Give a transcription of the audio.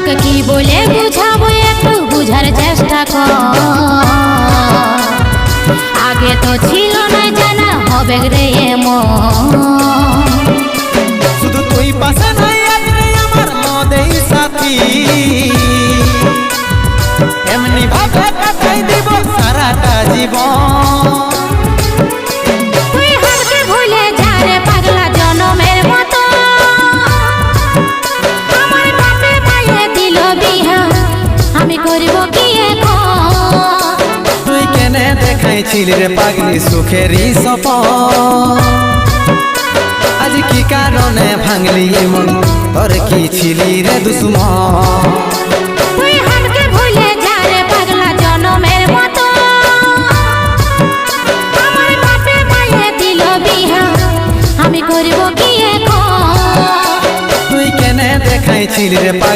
তোকে কি বলে বুঝাবো একটু বুঝার চেষ্টা কর। আগে তো ছিল না জানা হবে রে এমন। শুধু তুই পাশে নাই রে আমার মদেই সাথী, এমনি ভাবে কাটাই দিব সারাটা জীবন। তুই হারকে ভুলে যা রে পাগলা জনমের মতো। আমার বাপে মায়ে দিল বিহা আমি করব কি এখন। তুই কেনে দেখাইছিলি রে পাগলি সুখেরই সপন, আজ কি কারণে ভাঙলি মন তোর কি ছিলি রে দুশ্মন। তুই হারকে ভুলে যা রে পাগলা জনমের মতো। আমার বাপে মায়ে দিল বিহা আমি করব কি এখন। তুই কেনে দেখাইছিলি রে পাগলি